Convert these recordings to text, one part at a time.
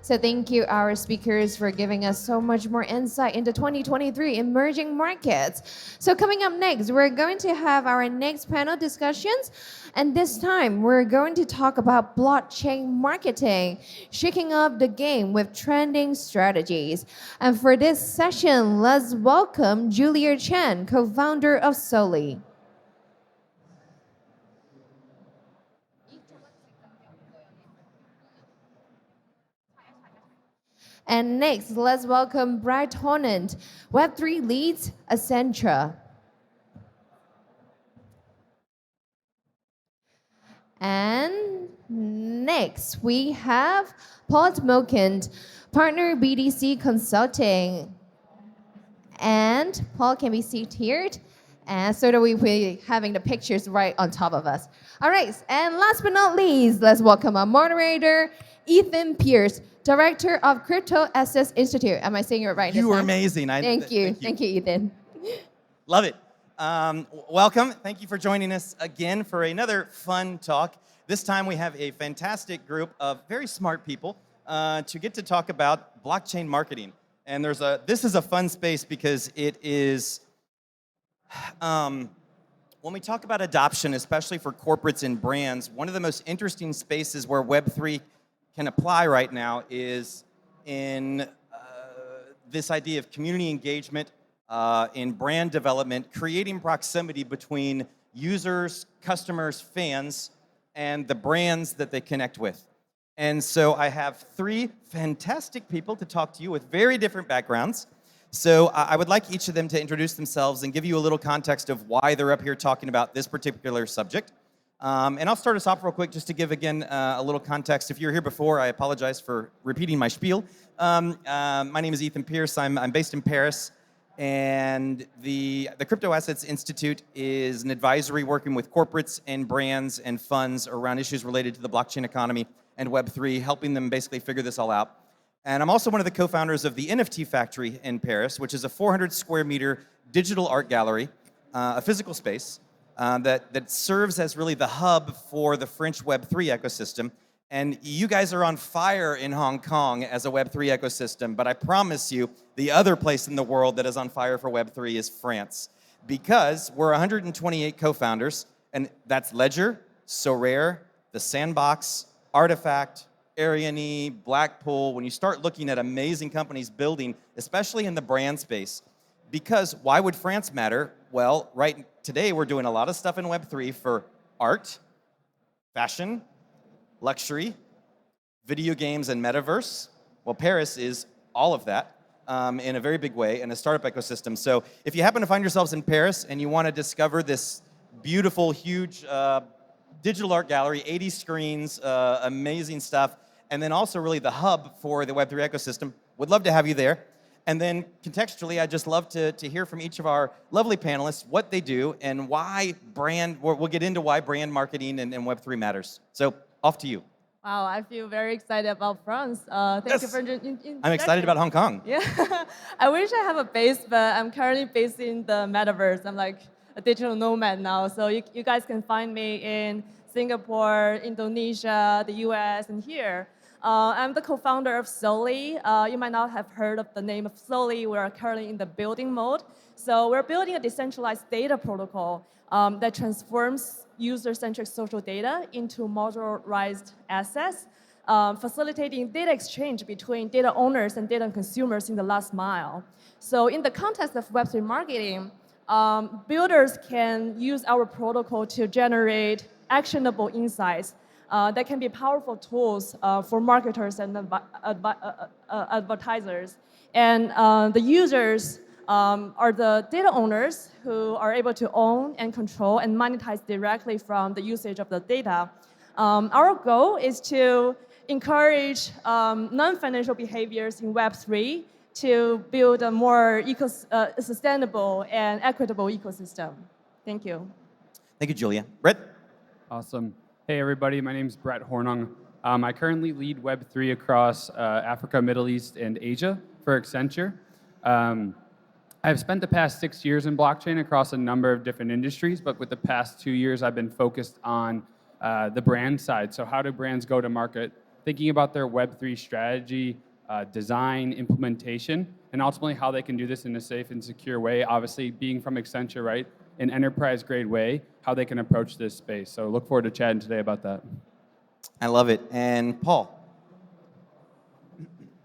So thank you, our speakers, for giving us so much more insight into 2023 emerging markets. So coming up next, we're going to have our next panel discussions. And this time, we're going to talk about blockchain marketing, shaking up the game with trending strategies. And for this session, let's welcome Julia Chen, co-founder of Soli. And next, let's welcome Brad Hornant, Web3 leads Accenture. And next, we have Paul Tmokant, partner BDC Consulting. And Paul can be seated, and so that we'll be having the pictures right on top of us. All right, and last but not least, let's welcome our moderator, Ethan Pierce, Director of Crypto Assets Institute. Am I saying it right? You were amazing. Thank you. Thank you, Ethan. Love it. Welcome. Thank you for joining us again for another fun talk. This time we have a fantastic group of very smart people to get to talk about blockchain marketing. And this is a fun space because it is, when we talk about adoption, especially for corporates and brands, one of the most interesting spaces where Web3 can apply right now is in this idea of community engagement, in brand development, creating proximity between users, customers, fans, and the brands that they connect with. And so I have three fantastic people to talk to you with very different backgrounds. So I would like each of them to introduce themselves and give you a little context of why they're up here talking about this particular subject. And I'll start us off real quick just to give, again, a little context. If you were here before, I apologize for repeating my spiel. My name is Ethan Pierce. I'm based in Paris. And the Crypto Assets Institute is an advisory working with corporates and brands and funds around issues related to the blockchain economy and Web3, helping them basically figure this all out. And I'm also one of the co-founders of the NFT Factory in Paris, which is a 400 square meter digital art gallery, a physical space that serves as really the hub for the French Web3 ecosystem. And you guys are on fire in Hong Kong as a Web3 ecosystem, but I promise you, the other place in the world that is on fire for Web3 is France, because we're 128 co-founders, and that's Ledger, Sorare, The Sandbox, Artifact, Ariane, Blackpool. When you start looking at amazing companies building, especially in the brand space, because why would France matter? Well, right today we're doing a lot of stuff in Web3 for art, fashion, luxury, video games, and metaverse. Well, Paris is all of that in a very big way in a startup ecosystem. So if you happen to find yourselves in Paris and you want to discover this beautiful, huge digital art gallery, 80 screens, amazing stuff, and then also really the hub for the Web3 ecosystem, would love to have you there. And then contextually, I'd just love to hear from each of our lovely panelists what they do and why we'll get into why brand marketing and Web3 matters. So off to you. Wow, I feel very excited about France. Thank you for introducing. I'm excited about Hong Kong. Yeah, I wish I have a base, but I'm currently based in the metaverse. I'm like a digital nomad now, so you guys can find me in Singapore, Indonesia, the US, and here. I'm the co-founder of Soli. You might not have heard of the name of Soli. We're currently in the building mode. So we're building a decentralized data protocol that transforms user-centric social data into modularized assets, facilitating data exchange between data owners and data consumers in the last mile. So in the context of Web3 marketing, builders can use our protocol to generate actionable insights that can be powerful tools for marketers and advertisers. And the users are the data owners who are able to own and control and monetize directly from the usage of the data. Our goal is to encourage non-financial behaviors in Web3 to build a more sustainable and equitable ecosystem. Thank you. Thank you, Julia. Brett? Awesome. Hey, everybody. My name is Brett Hornung. I currently lead Web3 across Africa, Middle East, and Asia for Accenture. I've spent the past 6 years in blockchain across a number of different industries, but with the past 2 years, I've been focused on the brand side. So how do brands go to market thinking about their Web3 strategy, design, implementation, and ultimately how they can do this in a safe and secure way. Obviously, being from Accenture, right, an enterprise-grade way, how they can approach this space. So look forward to chatting today about that. I love it. And Paul.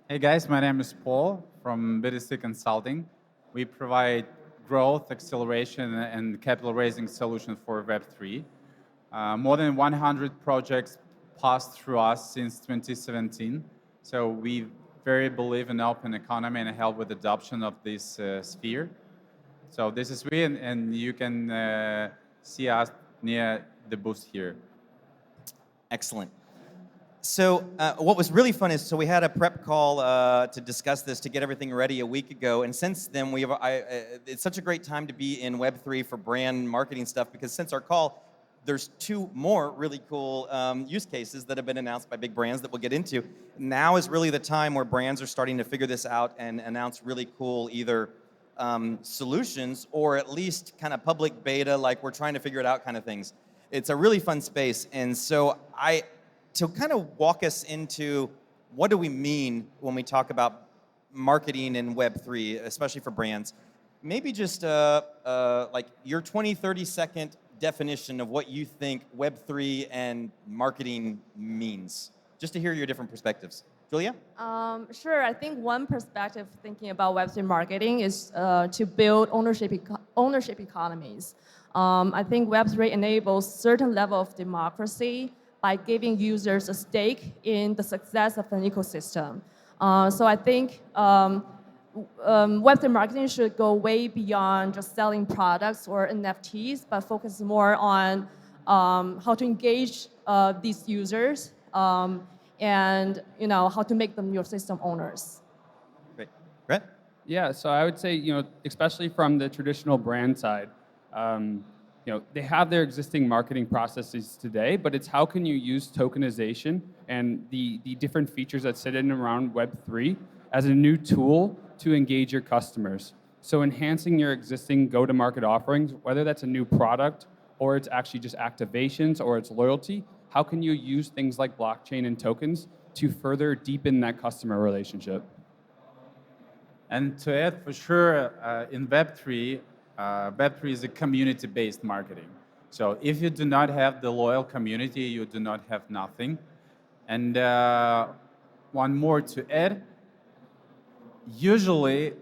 Hey guys, my name is Paul from BDC Consulting. We provide growth, acceleration, and capital raising solutions for Web3. More than 100 projects passed through us since 2017. So we very believe in open economy and help with adoption of this sphere. So this is we, and you can see us near the booth here. Excellent. So what was really fun is, so we had a prep call to discuss this, to get everything ready a week ago, and since then it's such a great time to be in Web3 for brand marketing stuff, because since our call, there's 2 more really cool use cases that have been announced by big brands that we'll get into. Now is really the time where brands are starting to figure this out and announce really cool either solutions or at least kind of public beta, like we're trying to figure it out kind of things. It's a really fun space, and so to kind of walk us into what do we mean when we talk about marketing in Web3, especially for brands, maybe just like your 20, 30-second definition of what you think Web3 and marketing means, just to hear your different perspectives. Julia? Sure. I think one perspective thinking about Web3 marketing is to build ownership economies. I think Web3 enables certain level of democracy by giving users a stake in the success of an ecosystem. So I think Web3 marketing should go way beyond just selling products or NFTs, but focus more on how to engage these users and how to make them your system owners. Great. Brett? Yeah, so I would say, especially from the traditional brand side, they have their existing marketing processes today, but it's how can you use tokenization and the different features that sit in and around Web3 as a new tool to engage your customers. So enhancing your existing go-to-market offerings, whether that's a new product or it's actually just activations or it's loyalty, how can you use things like blockchain and tokens to further deepen that customer relationship? And to add for sure, in Web3, Web3 is a community-based marketing. So if you do not have the loyal community, you do not have nothing. And one more to add, usually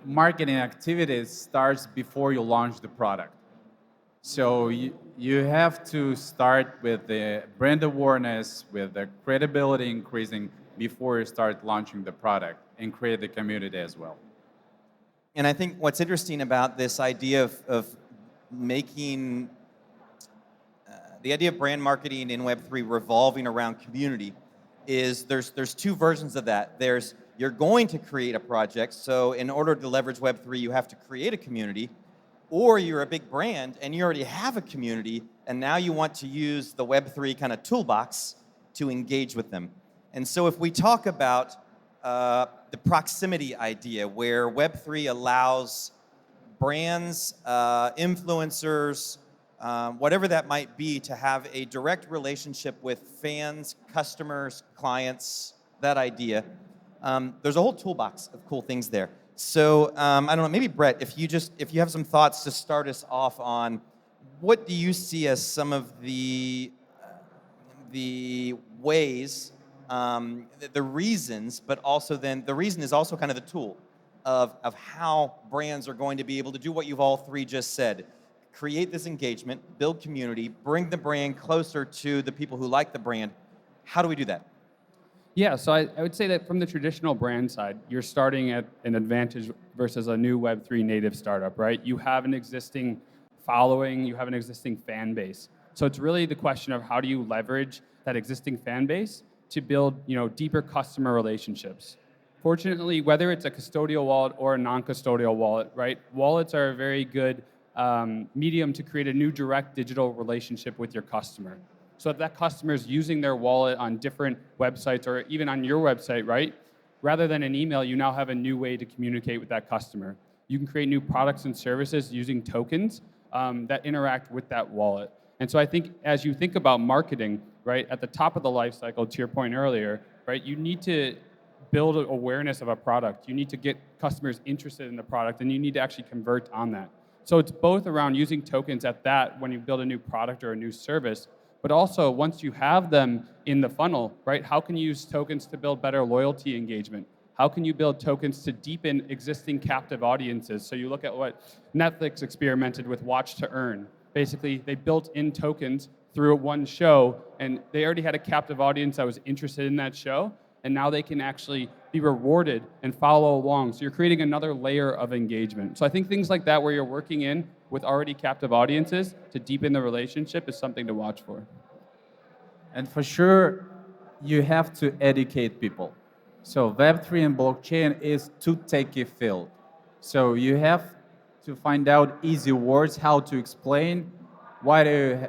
marketing activities starts before you launch the product. So you have to start with the brand awareness, with the credibility increasing before you start launching the product and create the community as well. And I think what's interesting about this idea of making the idea of brand marketing in Web3 revolving around community is there's 2 versions of that. There's you're going to create a project, so in order to leverage Web3, you have to create a community, or you're a big brand and you already have a community, and now you want to use the Web3 kind of toolbox to engage with them. And so if we talk about the proximity idea, where Web3 allows brands, influencers, whatever that might be, to have a direct relationship with fans, customers, clients, that idea. There's a whole toolbox of cool things there. So I don't know, maybe Brett, if you have some thoughts to start us off on, what do you see as some of the ways, the reasons, but also then the reason is also kind of the tool of how brands are going to be able to do what you've all 3 just said. Create this engagement, build community, bring the brand closer to the people who like the brand. How do we do that? Yeah, so I would say that from the traditional brand side, you're starting at an advantage versus a new Web3 native startup, right? You have an existing following, you have an existing fan base. So it's really the question of how do you leverage that existing fan base to build, deeper customer relationships. Fortunately, whether it's a custodial wallet or a non-custodial wallet, right? Wallets are a very good medium to create a new direct digital relationship with your customer. So if that customer is using their wallet on different websites or even on your website, right? Rather than an email, you now have a new way to communicate with that customer. You can create new products and services using tokens that interact with that wallet. And so I think as you think about marketing, right, at the top of the life cycle, to your point earlier, right, you need to build awareness of a product. You need to get customers interested in the product, and you need to actually convert on that. So it's both around using tokens at that when you build a new product or a new service, but also once you have them in the funnel, right, how can you use tokens to build better loyalty engagement? How can you build tokens to deepen existing captive audiences? So you look at what Netflix experimented with Watch to Earn. Basically, they built in tokens through one show, and they already had a captive audience that was interested in that show, and now they can actually be rewarded and follow along. So you're creating another layer of engagement. So I think things like that where you're working in with already captive audiences to deepen the relationship is something to watch for. And for sure, you have to educate people. So Web3 and blockchain is too techy field. So you have to find out easy words, how to explain why do you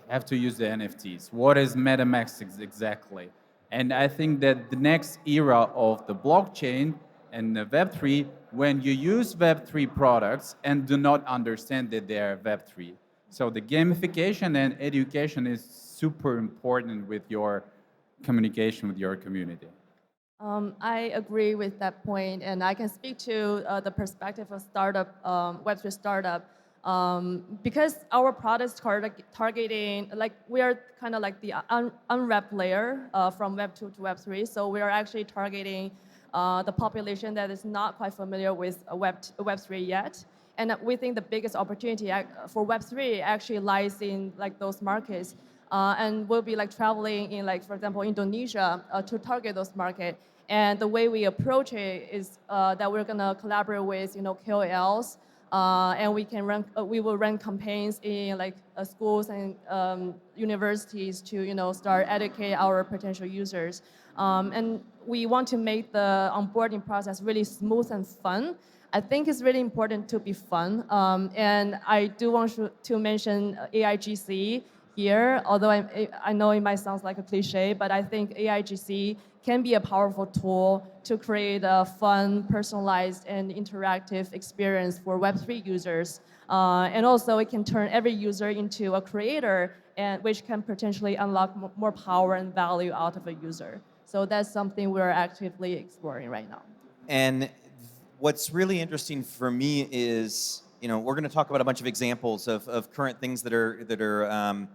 have to use the NFTs. What is MetaMask exactly? And I think that the next era of the blockchain and the Web3, when you use Web3 products and do not understand that they are Web3. So the gamification and education is super important with your communication with your community. I agree with that point, and I can speak to the perspective of startup, Web3 startup, because our products targeting, like we are kind of like the unwrapped layer from Web2 to Web3, so we are actually targeting the population that is not quite familiar with Web3 yet. And we think the biggest opportunity for Web3 actually lies in like those markets. And we'll be like traveling in like, for example, Indonesia to target those markets. And the way we approach it is that we're gonna collaborate with KOLs, and we will run campaigns in like schools and universities to start educate our potential users. And we want to make the onboarding process really smooth and fun. I think it's really important to be fun. And I do want to mention AIGC here, although I know it might sound like a cliche, but I think AIGC can be a powerful tool to create a fun, personalized, and interactive experience for Web3 users. And also, it can turn every user into a creator, and which can potentially unlock more power and value out of a user. So that's something we're actively exploring right now. And what's really interesting for me is, we're going to talk about a bunch of examples of current things that are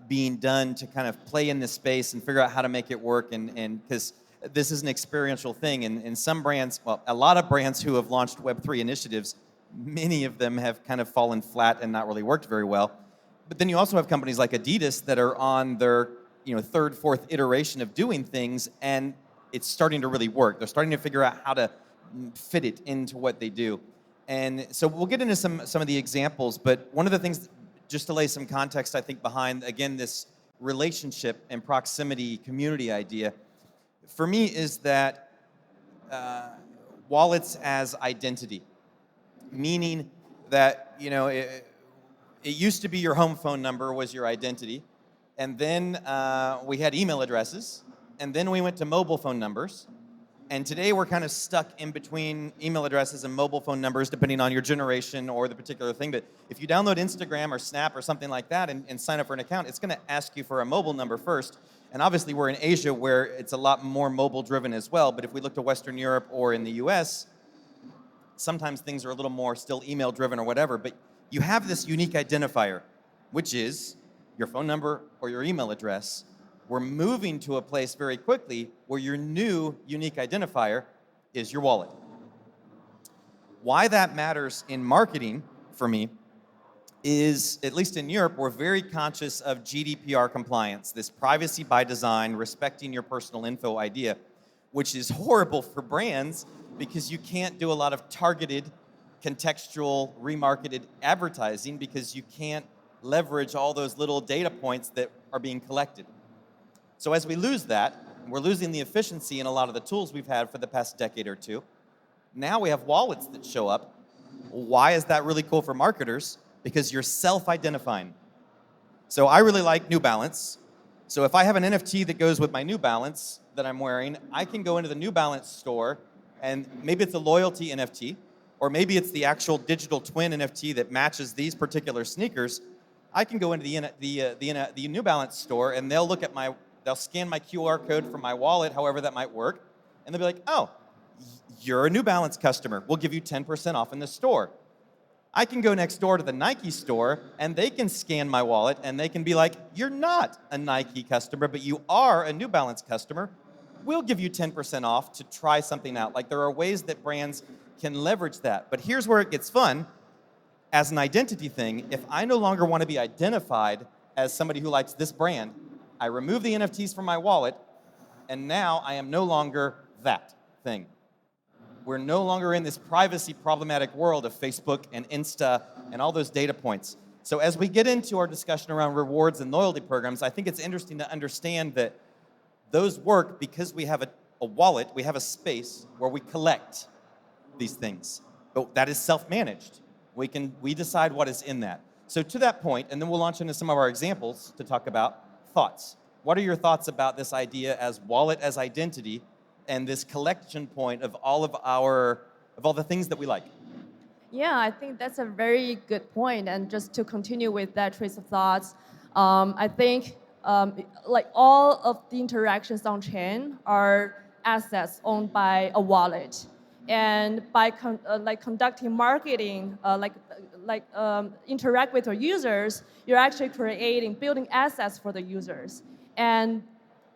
being done to kind of play in this space and figure out how to make it work. And because this is an experiential thing, and some brands, well, a lot of brands who have launched Web3 initiatives, many of them have kind of fallen flat and not really worked very well. But then you also have companies like Adidas that are on their third, fourth iteration of doing things, and it's starting to really work. They're starting to figure out how to fit it into what they do. And so we'll get into some of the examples, but one of the things, just to lay some context, I think, behind, again, this relationship and proximity community idea, for me, is that wallets as identity, meaning that, it used to be your home phone number was your identity, and then we had email addresses, and then we went to mobile phone numbers, and today we're kind of stuck in between email addresses and mobile phone numbers, depending on your generation or the particular thing. But if you download Instagram or Snap or something like that and sign up for an account, it's going to ask you for a mobile number first. And obviously we're in Asia where it's a lot more mobile driven as well. But if we look to Western Europe or in the US, sometimes things are a little more still email driven or whatever. But you have this unique identifier, which is your phone number or your email address. We're moving to a place very quickly where your new unique identifier is your wallet. Why that matters in marketing for me is, at least in Europe, we're very conscious of GDPR compliance, this privacy by design, respecting your personal info idea, which is horrible for brands because you can't do a lot of targeted, contextual, remarketed advertising because you can't leverage all those little data points that are being collected. So as we lose that, we're losing the efficiency in a lot of the tools we've had for the past decade or two. Now we have wallets that show up. Why is that really cool for marketers? Because you're self-identifying. So I really like New Balance. So if I have an NFT that goes with my New Balance that I'm wearing, I can go into the New Balance store, and maybe it's a loyalty NFT, or maybe it's the actual digital twin NFT that matches these particular sneakers. I can go into the New Balance store and they'll scan my QR code from my wallet, however that might work, and they'll be like, oh, you're a New Balance customer. We'll give you 10% off in the store. I can go next door to the Nike store and they can scan my wallet and they can be like, you're not a Nike customer, but you are a New Balance customer. We'll give you 10% off to try something out. Like there are ways that brands can leverage that. But here's where it gets fun. As an identity thing, if I no longer want to be identified as somebody who likes this brand, I remove the NFTs from my wallet, and now I am no longer that thing. We're no longer in this privacy problematic world of Facebook and Insta and all those data points. So as we get into our discussion around rewards and loyalty programs, I think it's interesting to understand that those work because we have a wallet, we have a space where we collect these things. But that is self-managed. We decide what is in that. So to that point, and then we'll launch into some of our examples to talk about thoughts. What are your thoughts about this idea as wallet as identity and this collection point of all the things that we like? Yeah, I think that's a very good point. And just to continue with that trace of thoughts, I think like all of the interactions on chain are assets owned by a wallet. And by conducting marketing, interact with your users, you're actually building assets for the users. And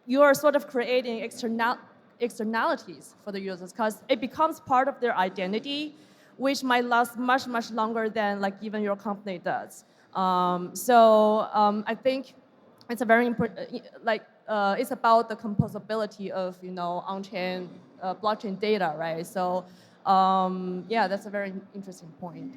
you are sort of creating externalities for the users because it becomes part of their identity, which might last much, much longer than like even your company does. I think it's a very important, it's about the composability of, on-chain blockchain data, right? So that's a very interesting point.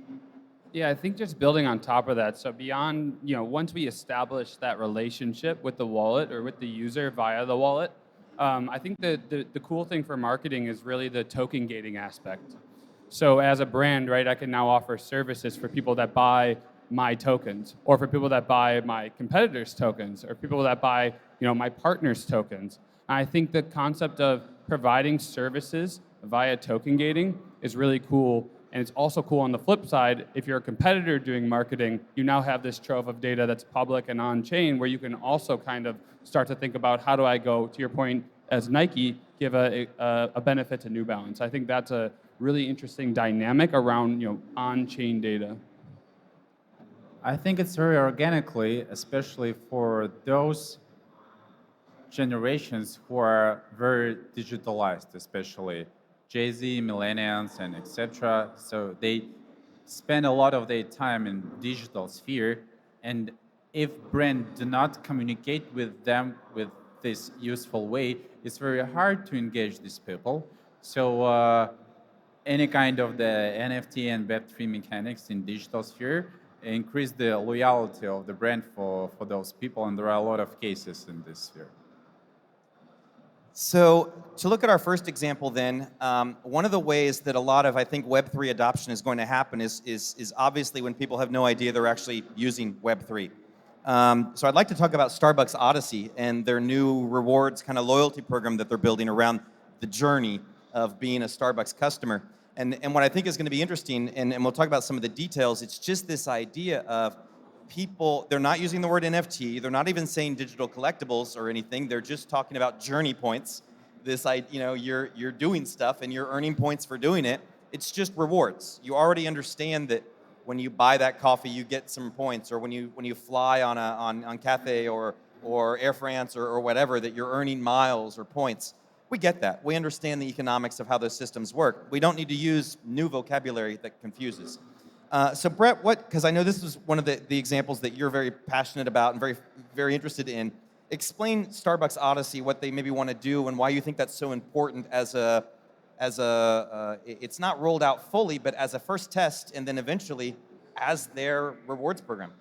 Yeah, I think just building on top of that, so beyond, once we establish that relationship with the wallet or with the user via the wallet, I think the cool thing for marketing is really the token gating aspect. So as a brand, right, I can now offer services for people that buy my tokens, or for people that buy my competitors' tokens, or people that buy, my partners' tokens. And I think the concept of providing services via token gating is really cool. And it's also cool on the flip side, if you're a competitor doing marketing, you now have this trove of data that's public and on-chain where you can also kind of start to think about how do I go, to your point, as Nike, give a benefit to New Balance. I think that's a really interesting dynamic around on-chain data. I think it's very organically, especially for those generations who are very digitalized, especially Jay-Z, millennials, and etc. So they spend a lot of their time in digital sphere, and if brands do not communicate with them with this useful way, it's very hard to engage these people. So any kind of the NFT and Web3 mechanics in digital sphere increase the loyalty of the brand for those people, and there are a lot of cases in this sphere. So to look at our first example then, one of the ways that a lot of, I think, Web3 adoption is going to happen is obviously when people have no idea they're actually using Web3. So I'd like to talk about Starbucks Odyssey and their new rewards kind of loyalty program that they're building around the journey of being a Starbucks customer. And what I think is going to be interesting, and we'll talk about some of the details, it's just this idea of people, they're not using the word NFT, they're not even saying digital collectibles or anything, they're just talking about journey points. This, you're doing stuff and you're earning points for doing it. It's just rewards. You already understand that when you buy that coffee, you get some points, or when you fly on Cathay or Air France or whatever, that you're earning miles or points. We get that. We understand the economics of how those systems work. We don't need to use new vocabulary that confuses. So Brett, because I know this is one of the examples that you're very passionate about and very, very interested in, explain Starbucks Odyssey, what they maybe want to do and why you think that's so important it's not rolled out fully, but as a first test and then eventually as their rewards program.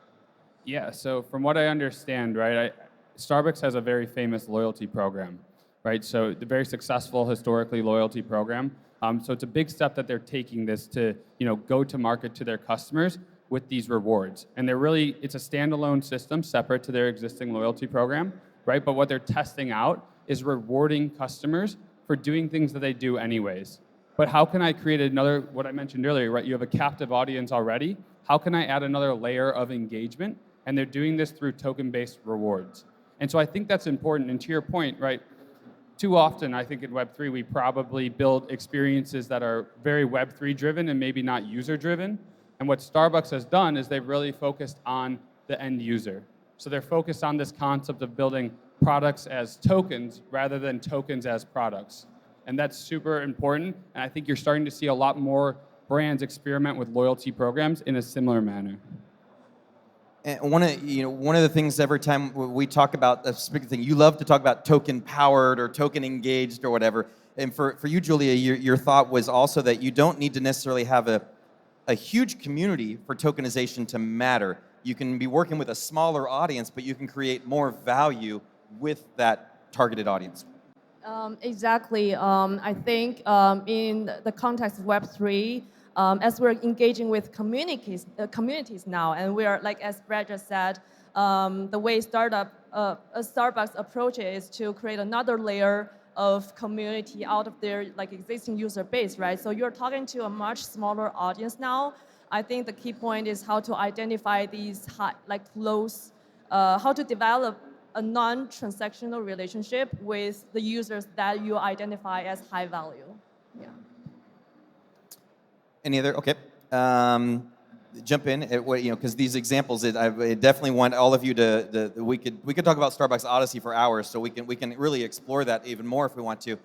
Yeah, so from what I understand, right, Starbucks has a very famous loyalty program, right? So the very successful historically loyalty program. So it's a big step that they're taking this to, go to market to their customers with these rewards. And it's a standalone system separate to their existing loyalty program, right? But what they're testing out is rewarding customers for doing things that they do anyways. But how can I create what I mentioned earlier, right? You have a captive audience already. How can I add another layer of engagement And they're doing this through token-based rewards. And so I think that's important. And to your point, right, too often, I think in Web3, we probably build experiences that are very Web3 driven and maybe not user driven. And what Starbucks has done is they've really focused on the end user. So they're focused on this concept of building products as tokens rather than tokens as products. And that's super important. And I think you're starting to see a lot more brands experiment with loyalty programs in a similar manner. And one of the things every time we talk about a specific thing, you love to talk about token powered or token engaged or whatever. And for you, Julia, your thought was also that you don't need to necessarily have a huge community for tokenization to matter. You can be working with a smaller audience, but you can create more value with that targeted audience. Exactly. I think in the context of Web3, as we're engaging with communities now, and we are, like as Brad just said, the way Starbucks approach it is to create another layer of community out of their existing user base, right? So you're talking to a much smaller audience now. I think the key point is how to identify these how to develop a non-transactional relationship with the users that you identify as high value. Yeah. Any other? Okay. Jump in, because these examples, I definitely want all of you to we could talk about Starbucks Odyssey for hours, so we can really explore that even more if we want to.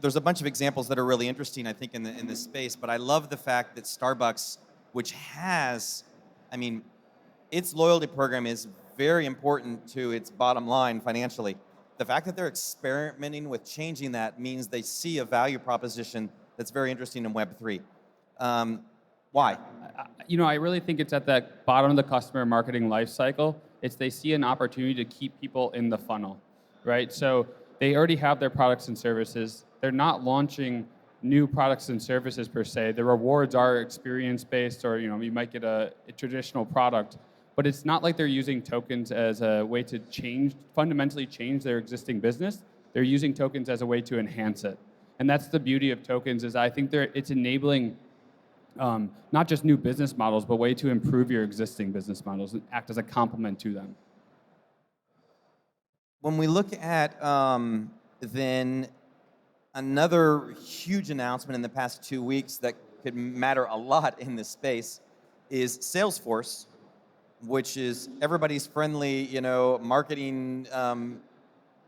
There's a bunch of examples that are really interesting, I think, in this space. But I love the fact that Starbucks, which has, its loyalty program is very important to its bottom line financially. The fact that they're experimenting with changing that means they see a value proposition that's very interesting in Web3. Why? I really think it's at the bottom of the customer marketing life cycle. They see an opportunity to keep people in the funnel, right? So they already have their products and services. They're not launching new products and services per se. The rewards are experience-based, or you might get a traditional product, but it's not like they're using tokens as a way to fundamentally change their existing business. They're using tokens as a way to enhance it. And that's the beauty of tokens, is I think it's enabling not just new business models, but a way to improve your existing business models and act as a complement to them. When we look at then another huge announcement in the past 2 weeks that could matter a lot in this space is Salesforce, which is everybody's friendly, marketing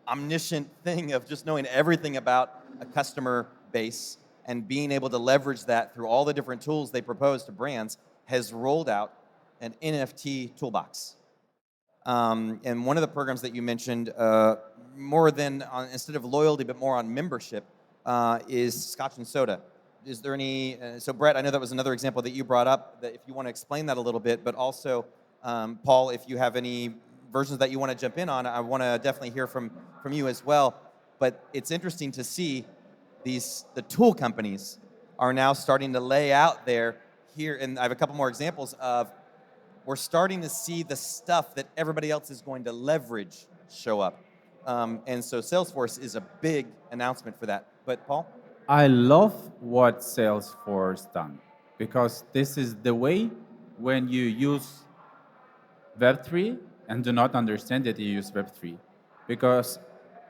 omniscient thing of just knowing everything about a customer base and being able to leverage that through all the different tools they propose to brands, has rolled out an NFT toolbox. And one of the programs that you mentioned, more than instead of loyalty, but more on membership, is Scotch and Soda. Is there any, so Brett, I know that was another example that you brought up, that if you want to explain that a little bit, but also, Paul, if you have any versions that you want to jump in on, I want to definitely hear from you as well. But it's interesting to see the tool companies are now starting to lay out there here, and I have a couple more examples of, we're starting to see the stuff that everybody else is going to leverage show up. And so Salesforce is a big announcement for that. But Paul? I love what Salesforce done, because this is the way when you use Web3 and do not understand that you use Web3. Because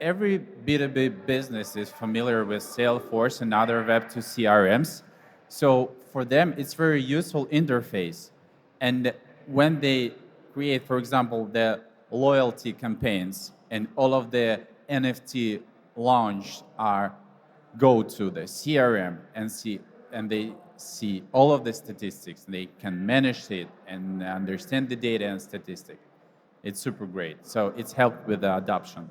every B2B business is familiar with Salesforce and other Web2 CRMs. So for them, it's very useful interface. And when they create, for example, the loyalty campaigns and all of the NFT launch go to the CRM and they see all of the statistics. They can manage it and understand the data and statistics. It's super great. So it's helped with the adoption.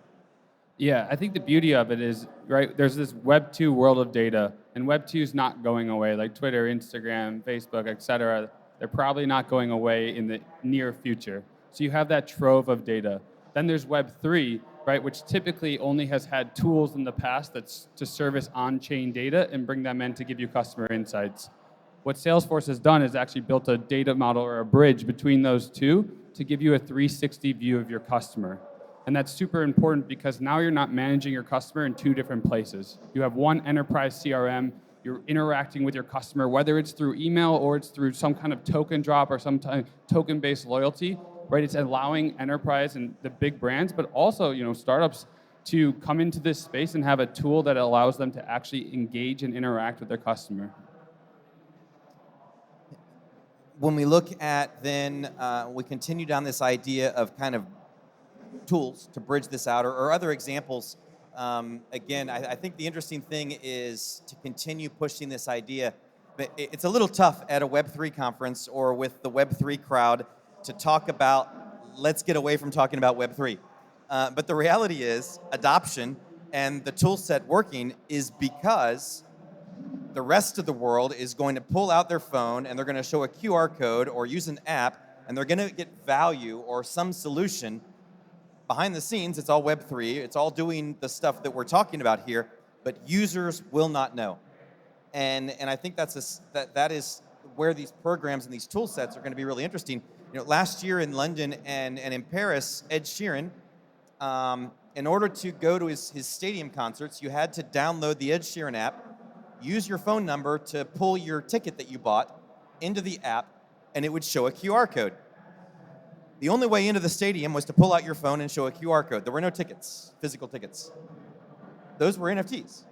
Yeah, I think the beauty of it is, right, there's this Web 2 world of data, and Web 2 is not going away, like Twitter, Instagram, Facebook, et cetera. They're probably not going away in the near future. So you have that trove of data. Then there's Web 3, right, which typically only has had tools in the past that's to service on-chain data and bring them in to give you customer insights. What Salesforce has done is actually built a data model or a bridge between those two to give you a 360 view of your customer. And that's super important because now you're not managing your customer in two different places. You have one enterprise CRM, you're interacting with your customer, whether it's through email or it's through some kind of token drop or some token-based loyalty, right? It's allowing enterprise and the big brands, but also startups to come into this space and have a tool that allows them to actually engage and interact with their customer. When we look at then, we continue down this idea of kind of tools to bridge this out, or other examples. Again, I think the interesting thing is to continue pushing this idea. But it's a little tough at a Web3 conference or with the Web3 crowd to talk about, let's get away from talking about Web3. But the reality is, adoption and the tool set working is because the rest of the world is going to pull out their phone and they're going to show a QR code or use an app, and they're going to get value or some solution. Behind the scenes, it's all Web3. It's all doing the stuff that we're talking about here, but users will not know. And I think that is where these programs and these tool sets are going to be really interesting. Last year in London and in Paris, Ed Sheeran, in order to go to his stadium concerts, you had to download the Ed Sheeran app, use your phone number to pull your ticket that you bought into the app, and it would show a QR code. The only way into the stadium was to pull out your phone and show a QR code. There were no tickets, physical tickets. Those were NFTs.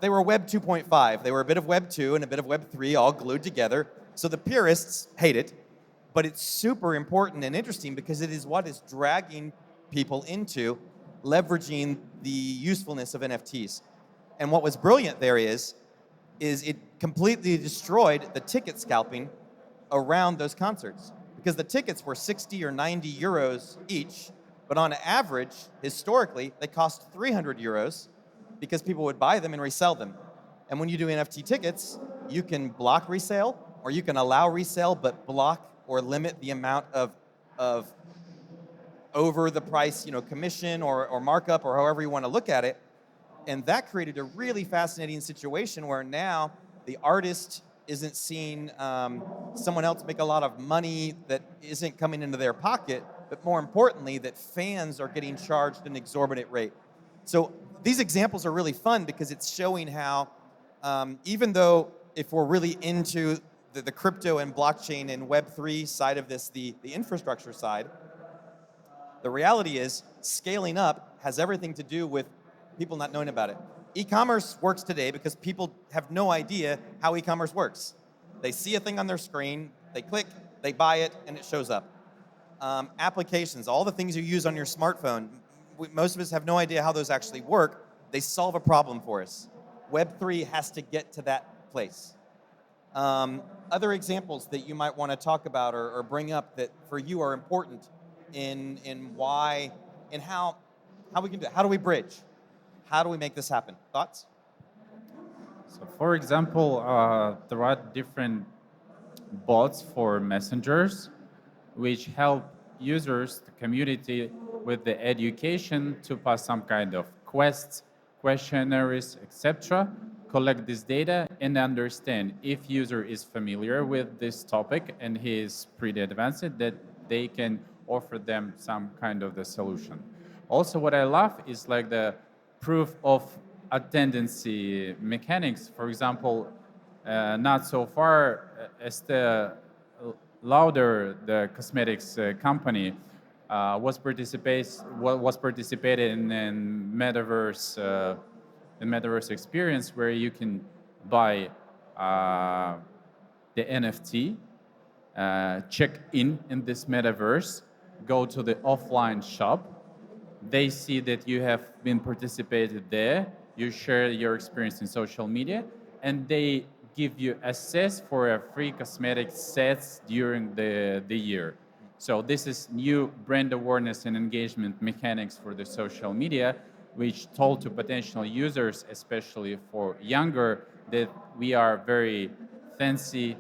They were Web 2.5. They were a bit of Web 2 and a bit of Web 3 all glued together. So the purists hate it, but it's super important and interesting because it is what is dragging people into leveraging the usefulness of NFTs. And what was brilliant there is it completely destroyed the ticket scalping around those concerts, because the tickets were 60 or 90 euros each, but on average, historically, they cost 300 euros because people would buy them and resell them. And when you do NFT tickets, you can block resale, or you can allow resale, but block or limit the amount of over the price, commission or markup, or however you want to look at it. And that created a really fascinating situation where now the artist isn't seeing someone else make a lot of money that isn't coming into their pocket, but more importantly, that fans are getting charged an exorbitant rate. So these examples are really fun because it's showing how, even though if we're really into the crypto and blockchain and Web3 side of this, the infrastructure side, the reality is scaling up has everything to do with people not knowing about it. E-commerce works today because people have no idea how e-commerce works. They see a thing on their screen, they click, they buy it, and it shows up. Applications, all the things you use on your smartphone, most of us have no idea how those actually work. They solve a problem for us. Web3 has to get to that place. Other examples that you might want to talk about or bring up that for you are important in why and how we can do it. How do we bridge? How do we make this happen? Thoughts? So, for example, there are different bots for messengers, which help users, the community, with the education to pass some kind of quests, questionnaires, etc., collect this data and understand if user is familiar with this topic and he is pretty advanced, that they can offer them some kind of the solution. Also, what I love is like the proof of attendancy mechanics. For example, not so far, Estee Lauder, the cosmetics company, was participating in metaverse experience where you can buy the NFT, check in this metaverse, go to the offline shop. They see that you have been participated there, you share your experience in social media, and they give you access for a free cosmetic sets during the year. So this is new brand awareness and engagement mechanics for the social media, which told to potential users, especially for younger, that we are very fancy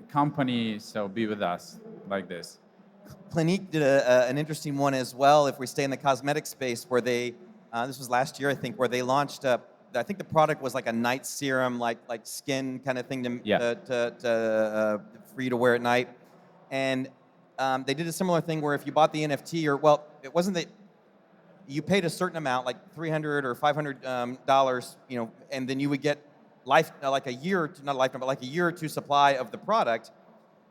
company, so be with us, like this. Clinique did an interesting one as well, if we stay in the cosmetic space, where they, this was last year, I think, where they launched I think the product was like a night serum, like skin kind of thing for you to wear at night. And they did a similar thing where if you bought the NFT, it wasn't that you paid a certain amount, like $300 or $500, and then you would get like a year, not a lifetime, but like a year or two supply of the product,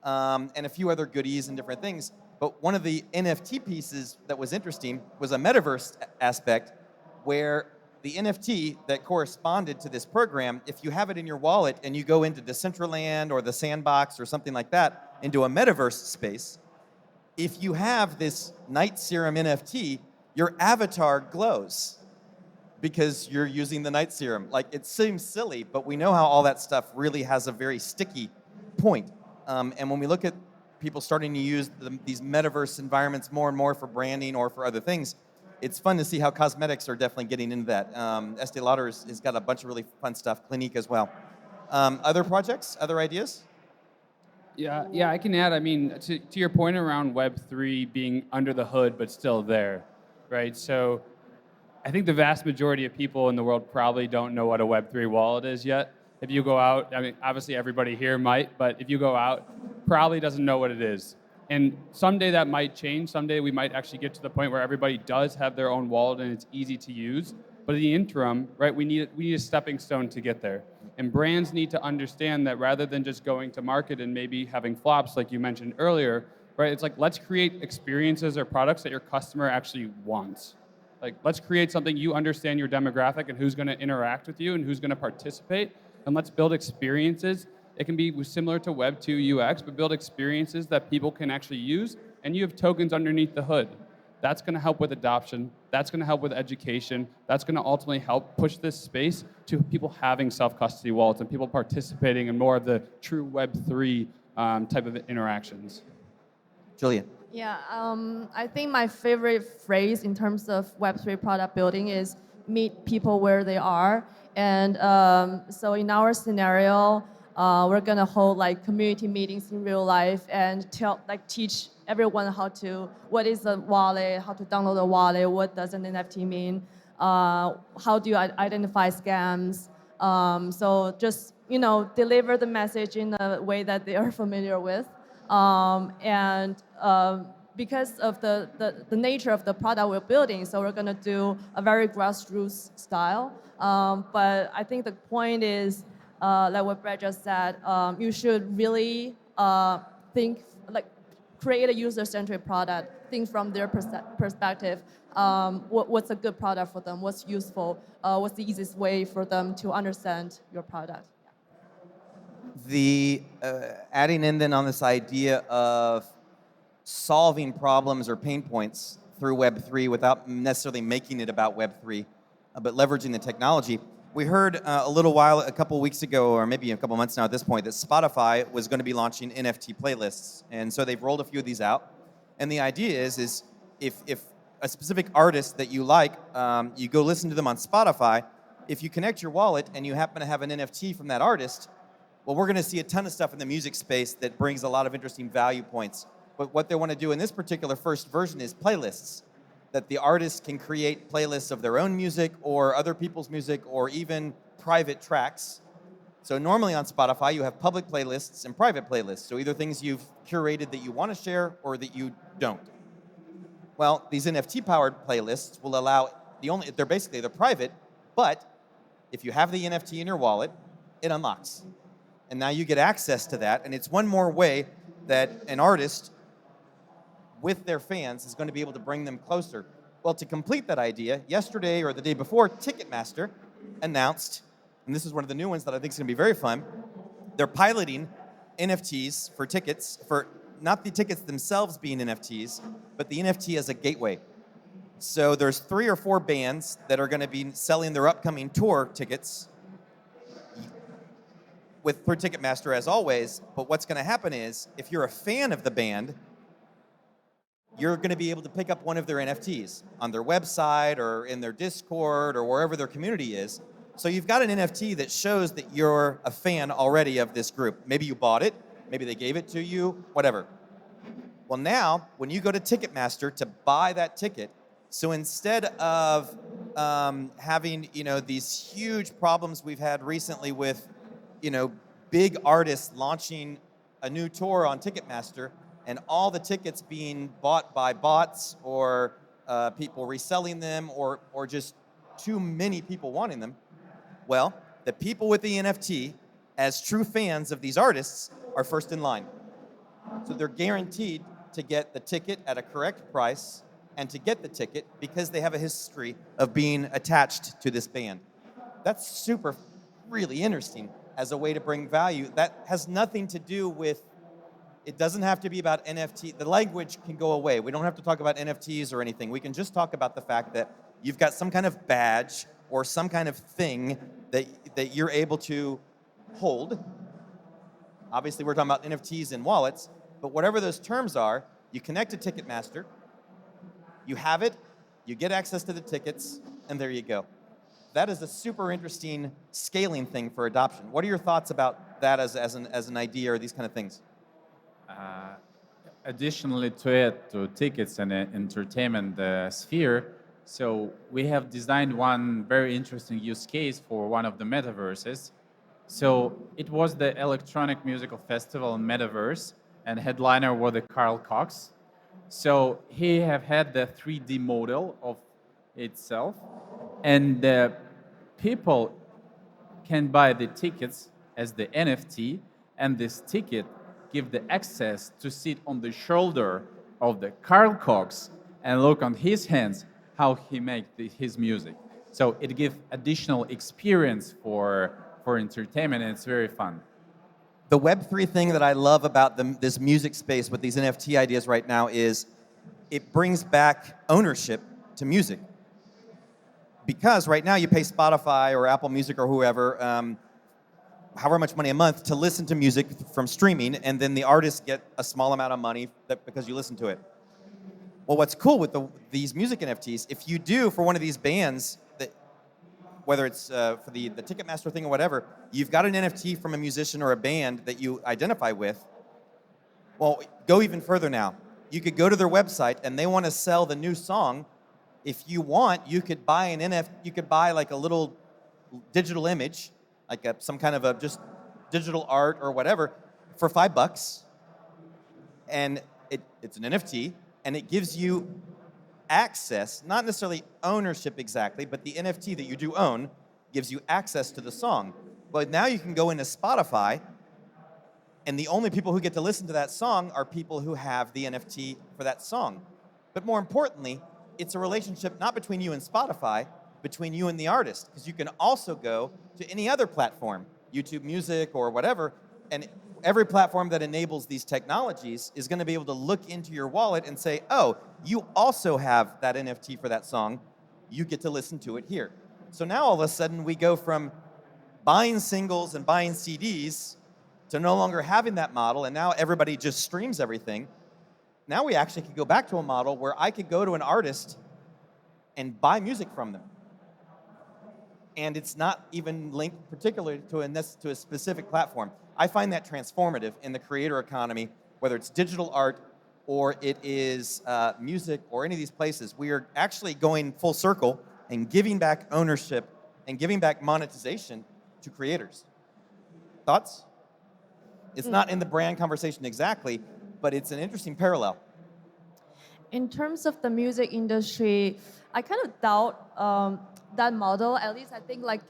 and a few other goodies and different things. But one of the NFT pieces that was interesting was a metaverse aspect where the NFT that corresponded to this program, if you have it in your wallet and you go into Decentraland or the Sandbox or something like that, into a metaverse space, if you have this Night Serum NFT, your avatar glows because you're using the Night Serum. Like, it seems silly, but we know how all that stuff really has a very sticky point. And when we look at people starting to use these metaverse environments more and more for branding or for other things, it's fun to see how cosmetics are definitely getting into that. Estee Lauder has got a bunch of really fun stuff, Clinique as well. Other projects, other ideas? Yeah, I can add. I mean, to your point around Web3 being under the hood but still there, right? So I think the vast majority of people in the world probably don't know what a Web3 wallet is yet. If you go out, I mean, obviously everybody here might, but if you go out, probably doesn't know what it is. And someday that might change. Someday we might actually get to the point where everybody does have their own wallet and it's easy to use. But in the interim, right, we need a stepping stone to get there. And brands need to understand that rather than just going to market and maybe having flops like you mentioned earlier, right, it's like, let's create experiences or products that your customer actually wants. Like, let's create something you understand your demographic and who's going to interact with you and who's going to participate. And let's build experiences. It can be similar to Web2 UX, but build experiences that people can actually use, and you have tokens underneath the hood. That's going to help with adoption. That's going to help with education. That's going to ultimately help push this space to people having self-custody wallets and people participating in more of the true Web3 type of interactions. Julia. Yeah, I think my favorite phrase in terms of Web3 product building is meet people where they are. And so in our scenario, we're gonna hold like community meetings in real life and teach everyone what is a wallet, how to download a wallet, what does an NFT mean, how do you identify scams. So just deliver the message in a way that they are familiar with. Because of the nature of the product we're building, so we're gonna do a very grassroots style. But I think the point is, like what Brett just said, you should really create a user-centric product, think from their perspective, what's a good product for them, what's useful, what's the easiest way for them to understand your product. The adding in then on this idea of solving problems or pain points through Web3 without necessarily making it about Web3, but leveraging the technology. We heard a couple weeks ago, or maybe a couple months now at this point, that Spotify was going to be launching NFT playlists. And so they've rolled a few of these out. And the idea is if a specific artist that you like, you go listen to them on Spotify, if you connect your wallet and you happen to have an NFT from that artist, well, we're going to see a ton of stuff in the music space that brings a lot of interesting value points. But what they want to do in this particular first version is playlists, that the artist can create playlists of their own music or other people's music or even private tracks. So normally on Spotify, you have public playlists and private playlists. So either things you've curated that you want to share or that you don't. Well, these NFT-powered playlists will allow, they're private, but if you have the NFT in your wallet, it unlocks. And now you get access to that, and it's one more way that an artist with their fans is going to be able to bring them closer. Well, to complete that idea, yesterday or the day before, Ticketmaster announced, and this is one of the new ones that I think is going to be very fun, they're piloting NFTs for tickets, for not the tickets themselves being NFTs, but the NFT as a gateway. So there's 3 or 4 bands that are going to be selling their upcoming tour tickets through Ticketmaster as always, but what's going to happen is, if you're a fan of the band, you're going to be able to pick up one of their NFTs on their website or in their Discord or wherever their community is. So you've got an NFT that shows that you're a fan already of this group. Maybe you bought it, maybe they gave it to you, whatever. Well, now, when you go to Ticketmaster to buy that ticket, so instead of having these huge problems we've had recently with big artists launching a new tour on Ticketmaster, and all the tickets being bought by bots or people reselling them or just too many people wanting them, well, the people with the NFT, as true fans of these artists, are first in line. So they're guaranteed to get the ticket at a correct price and to get the ticket because they have a history of being attached to this band. That's super, really interesting as a way to bring value. That has nothing to do with, it doesn't have to be about NFT. The language can go away. We don't have to talk about NFTs or anything. We can just talk about the fact that you've got some kind of badge or some kind of thing that you're able to hold. Obviously, we're talking about NFTs and wallets, but whatever those terms are, you connect to Ticketmaster, you have it, you get access to the tickets, and there you go. That is a super interesting scaling thing for adoption. What are your thoughts about that as an idea or these kind of things? Additionally to it, to tickets and entertainment sphere, so we have designed one very interesting use case for one of the metaverses. So it was the Electronic Musical Festival in Metaverse, and headliner was the Carl Cox. So he have had the 3D model of itself, and the people can buy the tickets as the NFT, and this ticket give the access to sit on the shoulder of the Carl Cox and look on his hands how he make his music. So it gives additional experience for entertainment, and it's very fun. The Web3 thing that I love about this music space with these NFT ideas right now is it brings back ownership to music. Because right now you pay Spotify or Apple Music or whoever, however much money a month to listen to music from streaming, and then the artists get a small amount of money because you listen to it. Well, what's cool with these music NFTs, if you do for one of these bands, whether it's for the Ticketmaster thing or whatever, you've got an NFT from a musician or a band that you identify with. Well, go even further now. You could go to their website and they want to sell the new song. If you want, you could buy an NFT. You could buy like a little digital image, like some kind of a just digital art or whatever, for $5, and it's an NFT, and it gives you access, not necessarily ownership exactly, but the NFT that you do own gives you access to the song. But now you can go into Spotify, and the only people who get to listen to that song are people who have the NFT for that song. But more importantly, it's a relationship not between you and Spotify, between you and the artist, because you can also go to any other platform, YouTube Music or whatever, and every platform that enables these technologies is going to be able to look into your wallet and say, oh, you also have that NFT for that song. You get to listen to it here. So now all of a sudden we go from buying singles and buying CDs to no longer having that model, and now everybody just streams everything. Now we actually could go back to a model where I could go to an artist and buy music from them. And it's not even linked particularly to a specific platform. I find that transformative in the creator economy, whether it's digital art or it is music or any of these places. We are actually going full circle and giving back ownership and giving back monetization to creators. Thoughts? It's not in the brand conversation exactly, but it's an interesting parallel. In terms of the music industry, I kind of doubt that model. At least I think like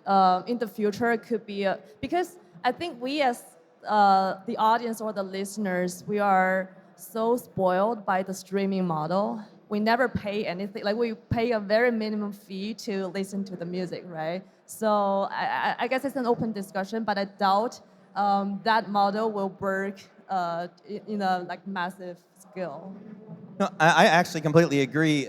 in the future it could be because I think we as the audience or the listeners, we are so spoiled by the streaming model. We never pay anything. Like we pay a very minimum fee to listen to the music, right? So I guess it's an open discussion, but I doubt that model will work in a like massive scale. No, I actually completely agree.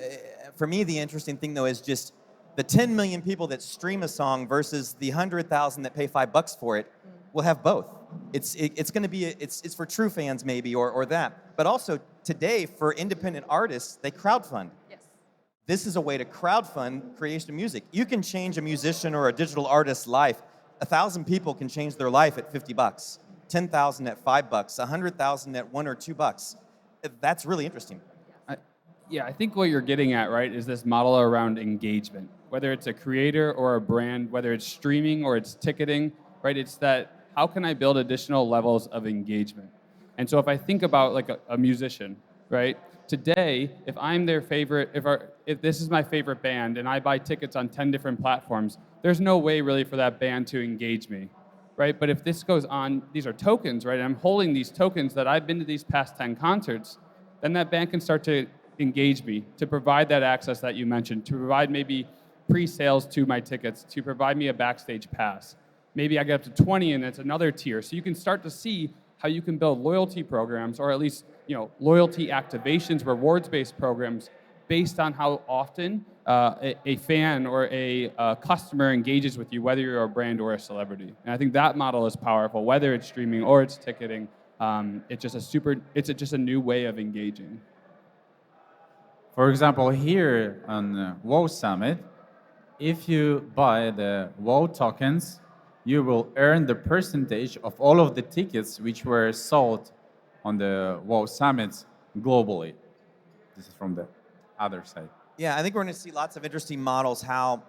For me, the interesting thing though is just the 10 million people that stream a song versus the 100,000 that pay $5 for it will have both. It's going to be it's for true fans maybe or that, but also today for independent artists they crowdfund. Yes. This is a way to crowdfund creation of music. You can change a musician or a digital artist's life. 1,000 people can change their life at $50, 10,000 at $5, 100,000 at $1 or $2. That's really interesting. Yeah, I think what you're getting at, right, is this model around engagement. Whether it's a creator or a brand, whether it's streaming or it's ticketing, right, it's that how can I build additional levels of engagement? And so if I think about like a musician, right, today, if I'm their favorite, if this is my favorite band and I buy tickets on 10 different platforms, there's no way really for that band to engage me, right? But if this goes on, these are tokens, right? I'm holding these tokens that I've been to these past 10 concerts. then that bank can start to engage me, to provide that access that you mentioned, to provide maybe pre-sales to my tickets, to provide me a backstage pass. Maybe I get up to 20 and it's another tier. So you can start to see how you can build loyalty programs, or at least loyalty activations, rewards-based programs, based on how often a fan or a customer engages with you, whether you're a brand or a celebrity. And I think that model is powerful, whether it's streaming or it's ticketing. It's just a new way of engaging. For example, here on WoW Summit, if you buy the WoW tokens, you will earn the percentage of all of the tickets which were sold on the WoW Summits globally. This is from the other side. Yeah, I think we're going to see lots of interesting models how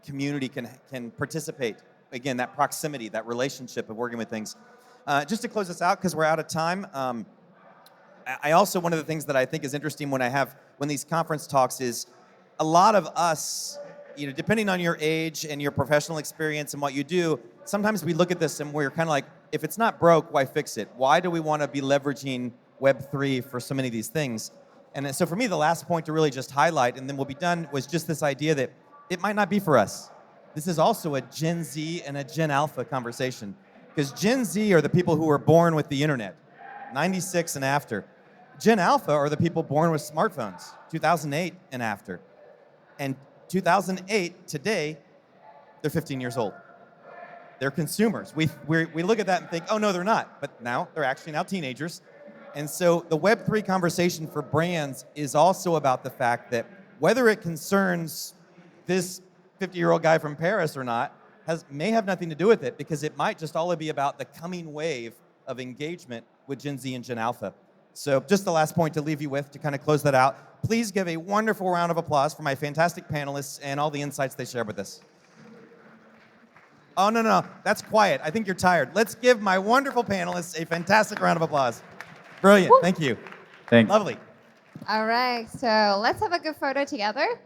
community can participate. Again, that proximity, that relationship of working with things. Just to close this out, because we're out of time, I also, one of the things that I think is interesting when these conference talks is a lot of us, depending on your age and your professional experience and what you do, sometimes we look at this and we're kind of like, if it's not broke, why fix it? Why do we want to be leveraging Web3 for so many of these things? And so for me, the last point to really just highlight, and then we'll be done, was just this idea that it might not be for us. This is also a Gen Z and a Gen Alpha conversation. Because Gen Z are the people who were born with the internet, 96 and after. Gen Alpha are the people born with smartphones, 2008 and after. And 2008, today, they're 15 years old. They're consumers. We look at that and think, oh, no, they're not. But now, they're actually now teenagers. And so the Web3 conversation for brands is also about the fact that whether it concerns this 50-year-old guy from Paris or not, may have nothing to do with it, because it might just all be about the coming wave of engagement with Gen Z and Gen Alpha. So just the last point to leave you with to kind of close that out. Please give a wonderful round of applause for my fantastic panelists and all the insights they shared with us. Oh, no, that's quiet. I think you're tired. Let's give my wonderful panelists a fantastic round of applause. Brilliant. Thank you. Thank you. Lovely. All right, so let's have a good photo together.